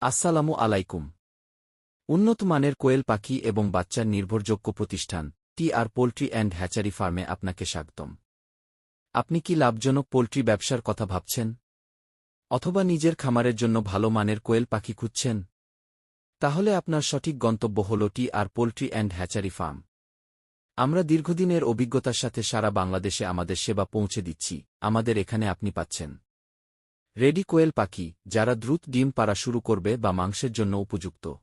আসসালামু আলাইকুম। উন্নত মানের কোয়েল পাখি এবং বাচ্চার নির্ভরযোগ্য প্রতিষ্ঠান টি.আর পোল্ট্রি অ্যান্ড হ্যাচারি ফার্মে আপনাকে স্বাগতম। আপনি কি লাভজনক পোল্ট্রি ব্যবসার কথা ভাবছেন? অথবা নিজের খামারের জন্য ভালো মানের কোয়েল পাখি খুঁজছেন? তাহলে আপনার সঠিক গন্তব্য হল টি.আর পোল্ট্রি অ্যান্ড হ্যাচারি ফার্ম। আমরা দীর্ঘদিনের অভিজ্ঞতার সাথে সারা বাংলাদেশে আমাদের সেবা পৌঁছে দিচ্ছি। আমাদের এখানে আপনি পাচ্ছেন রেডি কোয়েল পাখি, যারা দ্রুত ডিম পাড়া শুরু করবে বা মাংসের জন্য উপযুক্ত।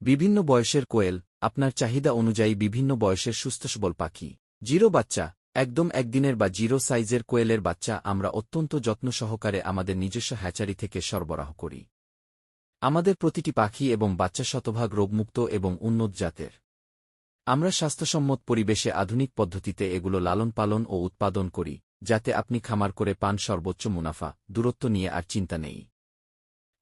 বিভিন্ন বয়সের কোয়েল, আপনার চাহিদা অনুযায়ী বিভিন্ন বয়সের সুস্থসবল পাখি। জিরো বাচ্চা, একদম একদিনের বা জিরো সাইজের কোয়েলের বাচ্চা আমরা অত্যন্ত যত্ন সহকারে আমাদের নিজস্ব হ্যাচারি থেকে সরবরাহ করি। আমাদের প্রতিটি পাখি এবং বাচ্চা শতভাগ রোগমুক্ত এবং উন্নত জাতের। আমরা স্বাস্থ্যসম্মত পরিবেশে আধুনিক পদ্ধতিতে এগুলো লালন পালন ও উৎপাদন করি, যাতে আপনি খামার করে পান সর্বোচ্চ মুনাফা। দূরত্ব নিয়ে আর চিন্তা নেই।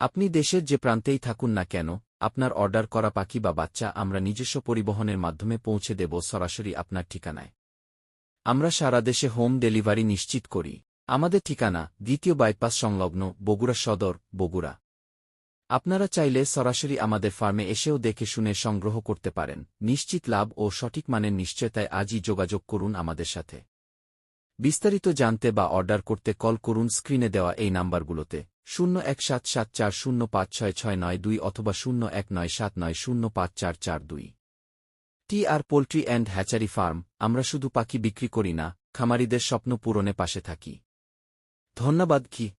আপনি দেশের যে প্রান্তেই থাকুন না কেন, আপনার অর্ডার করা পাখি বা বাচ্চা আমরা নিজস্ব পরিবহনের মাধ্যমে পৌঁছে দেব সরাসরি আপনার ঠিকানায়। আমরা সারা দেশে হোম ডেলিভারি নিশ্চিত করি। আমাদের ঠিকানা দ্বিতীয় বাইপাস সংলগ্ন, বগুড়া সদর, বগুড়া। আপনারা চাইলে সরাসরি আমাদের ফার্মে এসেও দেখে শুনে সংগ্রহ করতে পারেন। নিশ্চিত লাভ ও সঠিক মানের নিশ্চয়তায় আজই যোগাযোগ করুন আমাদের সাথে। বিস্তারিত জানতে বা অর্ডার করতে কল করুন স্ক্রিনে দেওয়া এই নাম্বারগুলোতে 0177405669 অথবা 0197905442। টি.আর পোল্ট্রি অ্যান্ড হ্যাচারি ফার্ম। আমরা শুধু পাখি বিক্রি করি না, খামারিদের স্বপ্ন পূরণে পাশে থাকি। ধন্যবাদ। কি